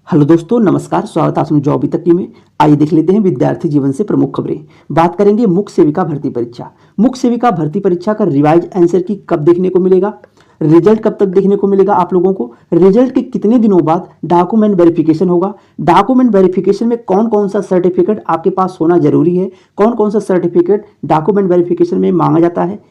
Hello दोस्तों, नमस्कार। स्वागत है आप जॉब अभी तक में। आइए देख लेते हैं विद्यार्थी जीवन से प्रमुख खबरें। बात करेंगे मुख्य सेविका भर्ती परीक्षा। मुख्य सेविका भर्ती परीक्षा का रिवाइज आंसर की कब देखने को मिलेगा, रिजल्ट कब तक देखने को मिलेगा आप लोगों को, रिजल्ट के कितने दिनों बाद डॉक्यूमेंट वेरिफिकेशन होगा, डॉक्यूमेंट वेरिफिकेशन में कौन कौन सा सर्टिफिकेट आपके पास होना जरूरी है, कौन कौन सा सर्टिफिकेट डॉक्यूमेंट वेरिफिकेशन में मांगा जाता है,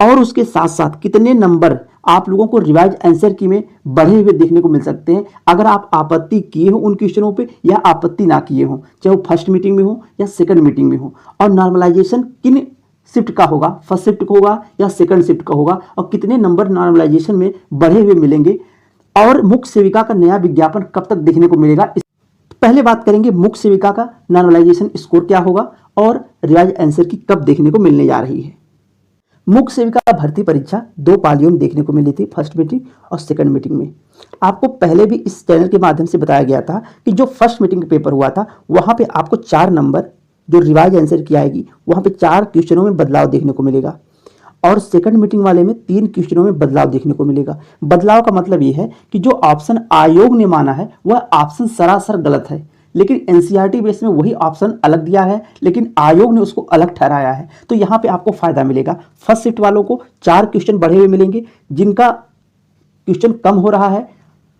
और उसके साथ साथ कितने नंबर आप लोगों को रिवाइज आंसर की में बढ़े हुए देखने को मिल सकते हैं अगर आप आपत्ति किए हो उन क्वेश्चनों पे या आपत्ति ना किए हो, चाहे वो फर्स्ट मीटिंग में हो या सेकंड मीटिंग में हो। और नॉर्मलाइजेशन किन शिफ्ट का होगा, फर्स्ट शिफ्ट का होगा या सेकंड शिफ्ट का होगा, और कितने नंबर नॉर्मलाइजेशन में बढ़े हुए मिलेंगे, और मुख्य सेविका का नया विज्ञापन कब तक देखने को मिलेगा। पहले बात करेंगे मुख्य सेविका का नॉर्मलाइजेशन स्कोर क्या होगा और रिवाइज आंसर की कब देखने को मिलने जा रही है। मुख्य सेविका भर्ती परीक्षा 2 पालियों में देखने को मिली थी, फर्स्ट मीटिंग और सेकंड मीटिंग में। आपको पहले भी इस चैनल के माध्यम से बताया गया था कि जो फर्स्ट मीटिंग का पेपर हुआ था वहां पे आपको 4 नंबर जो रिवाइज आंसर की आएगी वहां पे 4 क्वेश्चनों में बदलाव देखने को मिलेगा, और सेकंड मीटिंग वाले में 3 क्वेश्चनों में बदलाव देखने को मिलेगा। बदलाव का मतलब ये है कि जो ऑप्शन आयोग ने माना है वह ऑप्शन सरासर गलत है, लेकिन एनसीईआरटी बेस में वही ऑप्शन अलग दिया है, लेकिन आयोग ने उसको अलग ठहराया है। तो यहाँ पे आपको फायदा मिलेगा। फर्स्ट शिफ्ट वालों को 4 क्वेश्चन बढ़े हुए मिलेंगे, जिनका क्वेश्चन कम हो रहा है,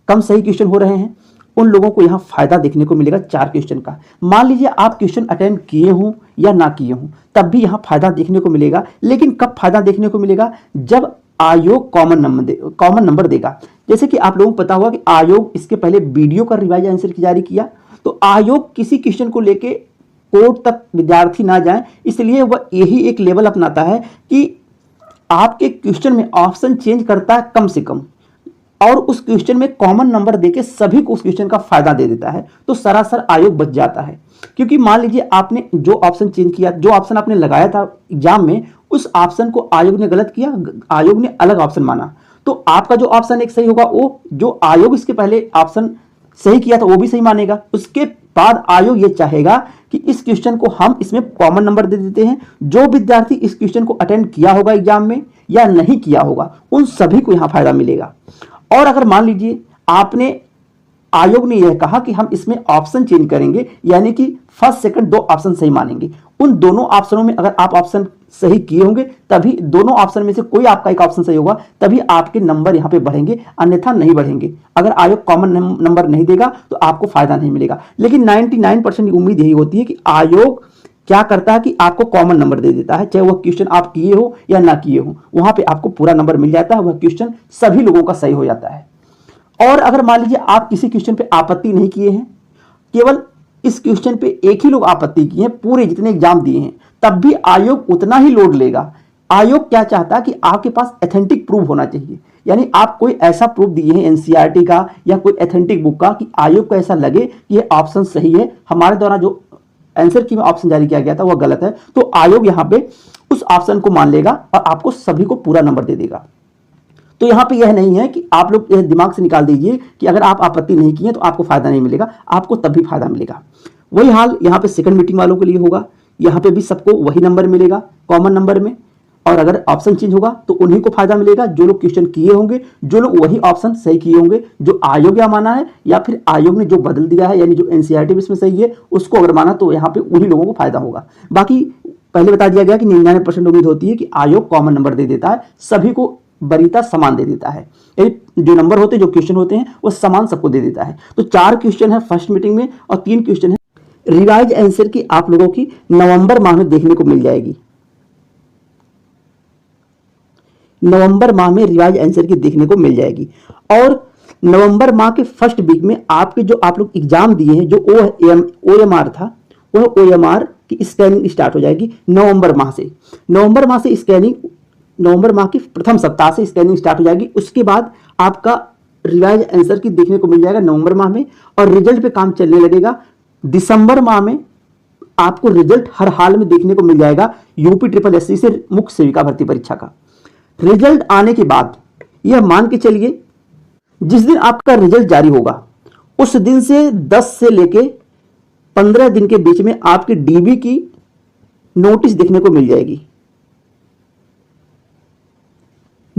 कम सही क्वेश्चन हो रहे हैं, उन लोगों को यहाँ फायदा देखने को मिलेगा 4 क्वेश्चन का। मान लीजिए आप क्वेश्चन अटेंड किए हों या ना किए हों, तब भी यहाँ फायदा देखने को मिलेगा। लेकिन कब फायदा देखने को मिलेगा, जब आयोग कॉमन नंबर देगा। जैसे कि आप लोगों को पता होगा कि आयोग इसके पहले वीडियो का रिवाइज आंसर की जारी किया, तो आयोग किसी क्वेश्चन को लेके कोर्ट तक विद्यार्थी ना जाए, इसलिए वह यही एक लेवल अपनाता है कि आपके क्वेश्चन में ऑप्शन चेंज करता है कम से कम, और उस क्वेश्चन में कॉमन नंबर देके सभी को उस क्वेश्चन का फायदा दे देता है। तो सरासर आयोग बच जाता है, क्योंकि मान लीजिए आपने जो ऑप्शन चेंज किया, जो ऑप्शन आपने लगाया था एग्जाम में, उस ऑप्शन को आयोग ने गलत किया, आयोग ने अलग ऑप्शन माना, तो आपका जो ऑप्शन एक सही होगा वो जो आयोग इसके पहले ऑप्शन सही किया था वो भी सही मानेगा। उसके बाद आयोग ये चाहेगा कि इस क्वेश्चन को हम इसमें कॉमन नंबर दे देते हैं। जो विद्यार्थी इस क्वेश्चन को अटेंड किया होगा एग्जाम में या नहीं किया होगा, उन सभी को यहां फायदा मिलेगा। और अगर मान लीजिए आपने, आयोग ने यह कहा कि हम इसमें ऑप्शन चेंज करेंगे, यानी कि फर्स्ट सेकंड 2 ऑप्शन सही मानेंगे, उन दोनों ऑप्शनों में अगर आप ऑप्शन सही किए होंगे तभी दोनों ऑप्शन में से कोई आपका एक ऑप्शन सही होगा, तभी आपके नंबर यहां पे बढ़ेंगे, अन्यथा नहीं बढ़ेंगे। अगर आयोग कॉमन नंबर नहीं देगा तो आपको फायदा नहीं मिलेगा। लेकिन 99% उम्मीद यही होती है कि आयोग क्या करता है कि आपको कॉमन नंबर दे देता है, चाहे वह क्वेश्चन आप किए हो या ना किए हो, वहां पे आपको पूरा नंबर मिल जाता है, वह क्वेश्चन सभी लोगों का सही हो जाता है। और अगर मान लीजिए आप किसी क्वेश्चन पे आपत्ति नहीं किए हैं, केवल इस क्वेश्चन पे एक ही लोग आपत्ति किए हैं पूरे जितने एग्जाम दिए हैं, तब भी आयोग उतना ही लोड लेगा। आयोग क्या चाहता है कि आपके पास एथेंटिक प्रूफ होना चाहिए, यानी आप कोई ऐसा प्रूफ दिए हैं एनसीईआरटी का या कोई एथेंटिक बुक का कि आयोग को ऐसा लगे कि ये ऑप्शन सही है, हमारे द्वारा जो आंसर की में ऑप्शन जारी किया गया था वह गलत है, तो आयोग यहाँ पे उस ऑप्शन को मान लेगा और आपको सभी को पूरा नंबर दे देगा। तो यहां पे यह नहीं है कि आप लोग यह दिमाग से निकाल दीजिए कि अगर आप आपत्ति नहीं किए तो आपको फायदा नहीं मिलेगा, आपको तब भी फायदा मिलेगा। वही हाल यहां पे सेकंड मीटिंग वालों के लिए होगा, यहां पे भी सबको वही नंबर मिलेगा कॉमन नंबर में, और अगर ऑप्शन चेंज होगा तो उन्हीं को फायदा मिलेगा जो लोग क्वेश्चन किए होंगे, जो लोग वही ऑप्शन सही किए होंगे जो आयोग या माना है, या फिर आयोग ने जो बदल दिया है, यानी जो एनसीईआरटी में सही है उसको अगर माना तो यहाँ पे उन्हीं लोगों को फायदा होगा। बाकी पहले बता दिया गया कि 99% उम्मीद होती है कि आयोग कॉमन नंबर दे देता है, सभी को वरीयता समान दे देता है, जो नंबर होते हैं, जो क्वेश्चन होते हैं वो समान सबको दे देता है। तो 4 क्वेश्चन है फर्स्ट मीटिंग में और 3 क्वेश्चन है रिवाइज आंसर की आप लोगों की नवंबर माह में देखने को मिल जाएगी। नवंबर माह में रिवाइज आंसर की देखने को मिल जाएगी, और नवंबर माह के फर्स्ट वीक में आपके जो आप लोग एग्जाम दिए हैं, जो OMR था, वह OMR की स्कैनिंग स्टार्ट हो जाएगी नवंबर माह से। नवंबर माह से स्कैनिंग, नवंबर माह की प्रथम सप्ताह से स्कैनिंग स्टार्ट हो जाएगी। उसके बाद आपका रिवाइज आंसर की देखने को मिल जाएगा नवंबर माह में, और रिजल्ट पे काम चलने लगेगा। दिसंबर माह में आपको रिजल्ट हर हाल में देखने को मिल जाएगा UPSSC से मुख्य सेविका भर्ती परीक्षा का। रिजल्ट आने के बाद यह मान के चलिए जिस दिन आपका रिजल्ट जारी होगा उस दिन से 10 से लेके 15 दिन के बीच में आपकी DB की नोटिस देखने को मिल जाएगी।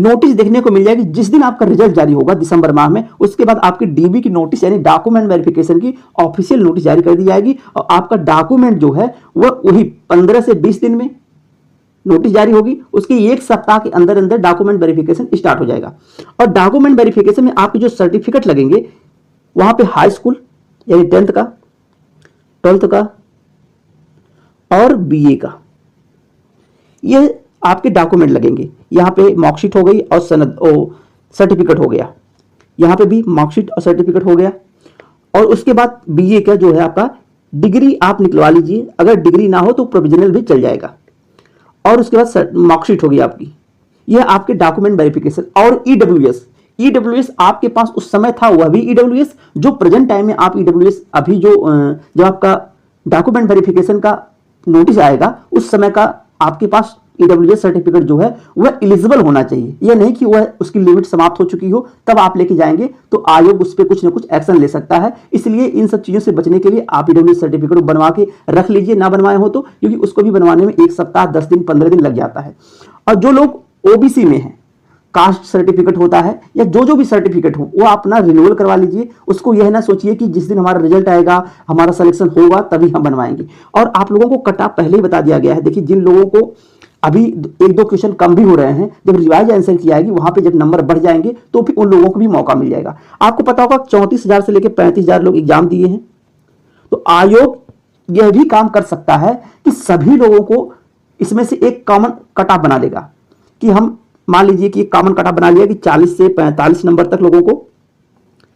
नोटिस देखने को मिल जाएगी जिस दिन आपका रिजल्ट जारी होगा दिसंबर माह में, उसके बाद आपकी डीबी की नोटिस यानी डॉक्यूमेंट वेरिफिकेशन की ऑफिशियल नोटिस जारी कर दी जाएगी और आपका डॉक्यूमेंट जो है वह वही 15 से 20 दिन में नोटिस जारी होगी, उसके एक सप्ताह के अंदर अंदर डॉक्यूमेंट वेरिफिकेशन स्टार्ट हो जाएगा। और डॉक्यूमेंट वेरिफिकेशन में आपके जो सर्टिफिकेट लगेंगे वहां पे हाई स्कूल यानी 10th का, 12th का और बीए का, ये आपके डॉक्यूमेंट लगेंगे। यहाँ पे मार्कशीट हो गई और सनद सर्टिफिकेट हो गया, यहाँ पे भी मार्कशीट और सर्टिफिकेट हो गया। और उसके बाद बीए का जो है आपका डिग्री आप निकलवा लीजिए, अगर डिग्री ना हो तो प्रोविजनल भी चल जाएगा। और उसके बाद मार्कशीट होगी आपकी, यह आपके डॉक्यूमेंट वेरिफिकेशन। और ईडब्ल्यूएस आपके पास उस समय था, वह भी ईडब्ल्यूएस जो प्रेजेंट टाइम में आप ईडब्ल्यूएस अभी जो जब आपका डॉक्यूमेंट वेरिफिकेशन का नोटिस आएगा उस समय का आपके पास ईडब्ल्यूएस सर्टिफिकेट जो है वह एलिजिबल होना चाहिए। यह नहीं कि वह उसकी लिमिट समाप्त हो चुकी हो तब आप लेके जाएंगे तो आयोग उस पर कुछ ना कुछ एक्शन ले सकता है। इसलिए इन सब चीजों से बचने के लिए आप ईडब्ल्यूएस सर्टिफिकेट बनवा के रख लीजिए, ना बनवाए हो तो, क्योंकि उसको भी बनवाने में 1 सप्ताह 10 दिन 15 दिन लग जाता है। और जो लोग ओबीसी में हैं, कास्ट सर्टिफिकेट होता है या जो भी सर्टिफिकेट हो वो अपना रिन्यूअल करवा लीजिए। उसको यह ना सोचिए कि जिस दिन हमारा रिजल्ट आएगा हमारा सिलेक्शन होगा तभी हम बनवाएंगे। और आप लोगों को कट ऑफ पहले ही बता दिया गया है। देखिए, जिन लोगों को अभी 1-2 क्वेश्चन कम भी हो रहे हैं, जब रिवाइज आंसर की आएगी वहां पे जब नंबर बढ़ जाएंगे तो फिर उन लोगों को भी मौका मिल जाएगा। आपको पता होगा 34,000 से लेकर 35,000 लोग एग्जाम दिए हैं, तो आयोग यह भी काम कर सकता है कि सभी लोगों को इसमें से एक कॉमन कट ऑफ बना देगा। कि हम मान लीजिए कि एक कॉमन कट ऑफ बना लिया कि 40 से 45 नंबर तक लोगों को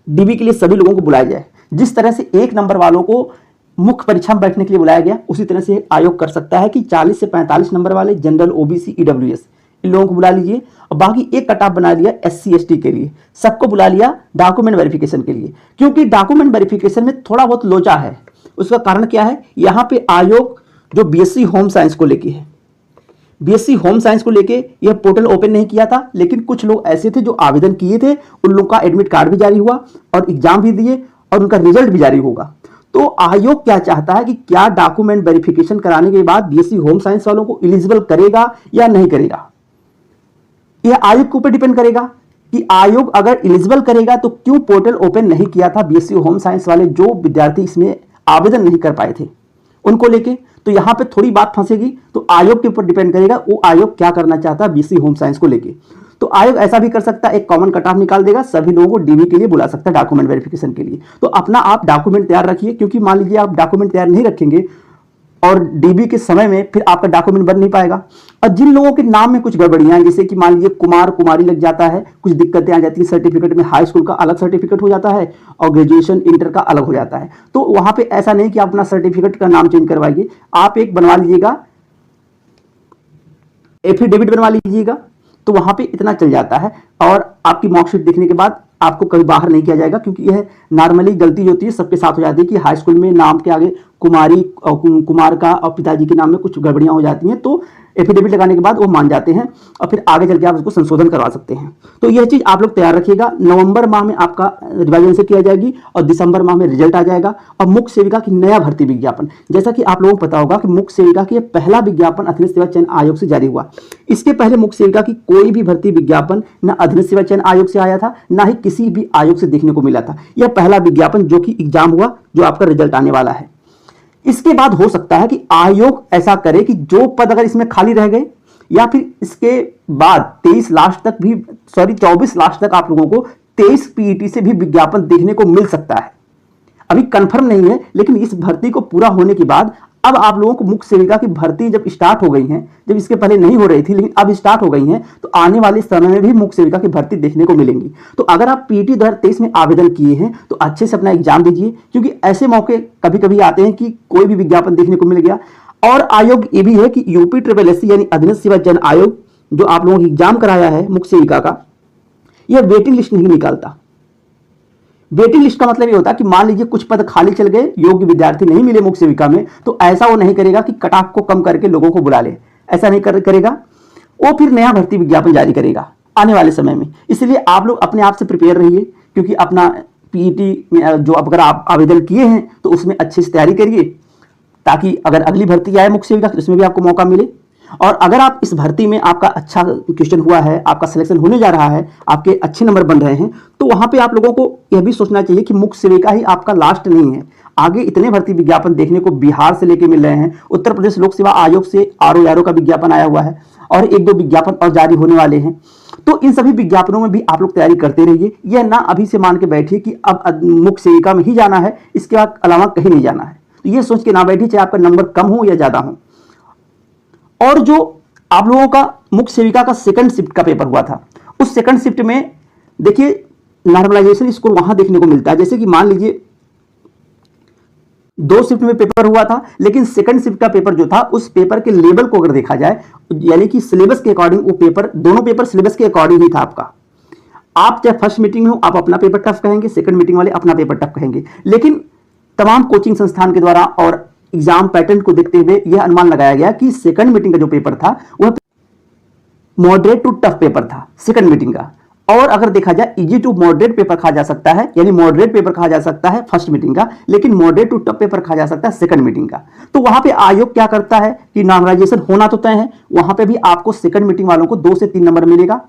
डीबी के लिए सभी लोगों को बुलाया जाए। जिस तरह से 1 नंबर वालों को मुख्य परीक्षा में बैठने के लिए बुलाया गया, उसी तरह से आयोग कर सकता है कि 40 से 45 नंबर वाले जनरल, ओबीसी, ईडब्ल्यूएस इन लोगों को बुला लीजिए। और बाकी एक कट ऑफ बना लिया एससी एसटी के लिए, सबको बुला लिया डॉक्यूमेंट वेरिफिकेशन के लिए। क्योंकि डॉक्यूमेंट वेरिफिकेशन में थोड़ा बहुत लोचा है। उसका कारण क्या है, यहाँ पे आयोग जो बीएससी होम साइंस को लेके है, बीएससी होम साइंस को लेके यह पोर्टल ओपन नहीं किया था, लेकिन कुछ लोग ऐसे थे जो आवेदन किए थे, उन लोगों का एडमिट कार्ड भी जारी हुआ और एग्जाम भी दिए और उनका रिजल्ट भी जारी होगा। तो आयोग क्या चाहता है कि क्या डॉक्यूमेंट वेरिफिकेशन कराने के बाद बीएससी होम साइंस वालों को एलिजिबल करेगा या नहीं करेगा, यह आयोग के ऊपर डिपेंड करेगा। कि आयोग अगर एलिजिबल करेगा तो क्यों पोर्टल ओपन नहीं किया था बीएससी होम साइंस वाले जो विद्यार्थी इसमें आवेदन नहीं कर पाए थे उनको लेके। तो यहां पे थोड़ी बात फंसेगी, तो आयोग के ऊपर डिपेंड करेगा वो आयोग क्या करना चाहता है बीएससी होम साइंस को लेके। तो आयोग ऐसा भी कर सकता है, एक कॉमन कट ऑफ निकाल देगा, सभी लोगों को डीबी के लिए बुला सकता है डॉक्यूमेंट वेरिफिकेशन के लिए। तो अपना आप डॉक्यूमेंट तैयार रखिए, क्योंकि मान लीजिए आप डॉक्यूमेंट तैयार नहीं रखेंगे और डीबी के समय में फिर आपका डॉक्यूमेंट बन नहीं पाएगा। और जिन लोगों के नाम में कुछ गड़बड़ियां हैं, जैसे कि मान लीजिए कुमार कुमारी लग जाता है, कुछ दिक्कतें आ जाती है सर्टिफिकेट में, हाई स्कूल का अलग सर्टिफिकेट हो जाता है और ग्रेजुएशन इंटर का अलग हो जाता है, तो वहां पे ऐसा नहीं कि आप अपना सर्टिफिकेट का नाम चेंज करवाइए, आप एक बनवा लीजिएगा, एफिडेविट बनवा लीजिएगा, तो वहां पे इतना चल जाता है। और आपकी मार्कशीट देखने के बाद आपको कभी बाहर नहीं किया जाएगा, क्योंकि यह नॉर्मली गलती होती है, सबके साथ हो जाती है कि हाई स्कूल में नाम के आगे कुमारी और कुमार का और पिताजी के नाम में कुछ गड़बड़ियां हो जाती हैं, तो एफिडेविट लगाने के बाद वो मान जाते हैं और फिर आगे चल के आप उसको संशोधन करवा सकते हैं। तो यह चीज आप लोग तैयार रखिएगा। नवंबर माह में आपका रिवाइजन से किया जाएगी और दिसंबर माह में रिजल्ट आ जाएगा। और मुख्य सेविका की नया भर्ती विज्ञापन, जैसा कि आप लोगों को पता होगा कि मुख्य सेविका की पहला विज्ञापन अधीनस्थ सेवा चयन आयोग से जारी हुआ। इसके पहले मुख्य सेविका की कोई भी भर्ती विज्ञापन न अधीनस्थ सेवा चयन आयोग से आया था, ना ही किसी भी आयोग से देखने को मिला था। यह पहला विज्ञापन जो कि एग्जाम हुआ, जो आपका रिजल्ट आने वाला है। इसके बाद हो सकता है कि आयोग ऐसा करे कि जो पद अगर इसमें खाली रह गए, या फिर इसके बाद 23 लास्ट तक भी, 24 लास्ट तक आप लोगों को 23 पीईटी से भी विज्ञापन देखने को मिल सकता है। अभी कंफर्म नहीं है, लेकिन इस भर्ती को पूरा होने के बाद अब आप लोगों को मुख्य सेविका की भर्ती जब स्टार्ट हो गई है, जब इसके पहले नहीं हो रही थी लेकिन अब स्टार्ट हो गई है, तो आने वाले समय में भी मुख्य सेविका की भर्ती देखने को मिलेंगी। तो अगर आप पीटी 2023 में आवेदन किए हैं तो अच्छे से अपना एग्जाम दीजिए, क्योंकि ऐसे मौके कभी कभी आते हैं कि कोई भी विज्ञापन देखने को मिल गया। और आयोग ये भी है कि यूपी SSS यानी अधीनस्थ सेवा चयन आयोग जो आप लोगों को एग्जाम कराया है मुख्य सेविका का, यह वेटिंग लिस्ट नहीं निकालता। वेटिंग लिस्ट का मतलब ये होता है कि मान लीजिए कुछ पद खाली चल गए, योग्य विद्यार्थी नहीं मिले मुख्य सेविका में, तो ऐसा वो नहीं करेगा कि कट ऑफ को कम करके लोगों को बुला ले, ऐसा नहीं करेगा। वो फिर नया भर्ती विज्ञापन जारी करेगा आने वाले समय में। इसलिए आप लोग अपने आप से प्रिपेयर रहिए, क्योंकि अपना पीईटी में जो अगर आप आवेदन किए हैं तो उसमें अच्छे से तैयारी करिए, ताकि अगर अगली भर्ती आए मुख्य सेविका तो उसमें भी आपको मौका मिले। और अगर आप इस भर्ती में आपका अच्छा क्वेश्चन हुआ है, आपका सिलेक्शन होने जा रहा है, आपके अच्छे नंबर बन रहे हैं, तो वहां पे आप लोगों को यह भी सोचना चाहिए कि मुख्य सेविका ही आपका लास्ट नहीं है। आगे इतने भर्ती विज्ञापन देखने को बिहार से लेके मिल रहे हैं, उत्तर प्रदेश लोक सेवा आयोग से आरओ का विज्ञापन आया हुआ है और एक दो विज्ञापन और जारी होने वाले हैं। तो इन सभी विज्ञापनों में भी आप लोग तैयारी करते रहिए। यह ना अभी से मान के बैठिए कि अब मुख्य सेविका में ही जाना है, इसके अलावा कहीं नहीं जाना है। तो ये सोच के ना बैठिए चाहे आपका नंबर कम हो या ज्यादा हो। और जो आप लोगों का मुख्य सेविका का सेकंड शिफ्ट का पेपर हुआ था, उस सेकंड शिफ्ट में देखिए नॉर्मलाइजेशन स्कोर वहां देखने को मिलता है। जैसे कि मान लीजिए 2 शिफ्ट में पेपर हुआ था, लेकिन सेकंड शिफ्ट का पेपर जो था उस पेपर के लेवल को अगर देखा जाए, यानी कि सिलेबस के अकॉर्डिंग वो पेपर, दोनों पेपर सिलेबस के अकॉर्डिंग ही था आपका। आप चाहे फर्स्ट मीटिंग में हो आप अपना पेपर टफ कहेंगे, सेकंड मीटिंग वाले अपना पेपर टफ कहेंगे, लेकिन तमाम कोचिंग संस्थान के द्वारा और एग्जाम पैटर्न को देखते हुए यह अनुमान लगाया गया कि सेकंड मीटिंग का जो पेपर था वह मॉडरेट टू टफ पेपर था सेकंड मीटिंग का। और अगर देखा जाए इजी टू मॉडरेट पेपर कहा जा सकता है, यानी मॉडरेट पेपर कहा जा सकता है फर्स्ट मीटिंग का, लेकिन मॉडरेट टू टफ पेपर कहा जा सकता है सेकंड मीटिंग का। तो वहां पे आयोग क्या करता है कि नॉर्मलाइजेशन होना तो तय है, वहां पे भी आपको सेकंड मीटिंग वालों को 2 से 3 नंबर मिलेगा।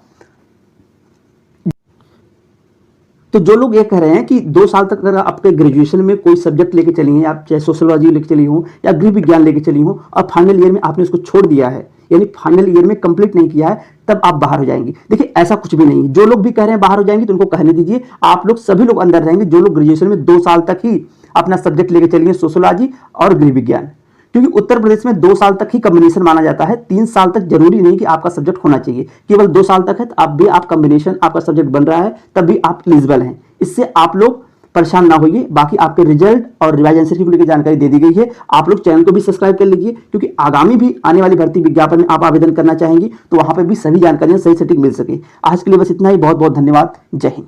तो जो लोग ये कह रहे हैं कि 2 साल तक अगर आपके ग्रेजुएशन में कोई सब्जेक्ट लेके चली हैं, आप चाहे सोशियोलॉजी लेके चली हो या गृह विज्ञान लेके चली हो, और फाइनल ईयर में आपने उसको छोड़ दिया है, यानी फाइनल ईयर में कंप्लीट नहीं किया है, तब आप बाहर हो जाएंगे। देखिए ऐसा कुछ भी नहीं है। जो लोग भी कह रहे हैं बाहर हो जाएंगे तो उनको कहने दीजिए, आप लोग सभी लोग अंदर रहेंगे जो लोग ग्रेजुएशन में 2 साल तक ही अपना सब्जेक्ट लेके चलिए, सोशियोलॉजी और गृह विज्ञान। क्योंकि उत्तर प्रदेश में 2 साल तक ही कॉम्बिनेशन माना जाता है, 3 साल तक जरूरी नहीं कि आपका सब्जेक्ट होना चाहिए, केवल 2 साल तक है तो अब भी आप कॉम्बिनेशन आपका सब्जेक्ट बन रहा है तब भी आप एलिजिबल हैं। इससे आप लोग परेशान ना होइए। बाकी आपके रिजल्ट और रिवाइज आंसर की लेकर जानकारी दे दी गई है। आप लोग चैनल को भी सब्सक्राइब कर लीजिए, क्योंकि आगामी भी आने वाली भर्ती विज्ञापन में आप आवेदन करना चाहेंगी तो वहां पर भी सभी जानकारियां सही सटीक मिल सके। आज के लिए बस इतना ही। बहुत बहुत धन्यवाद। जय हिंद।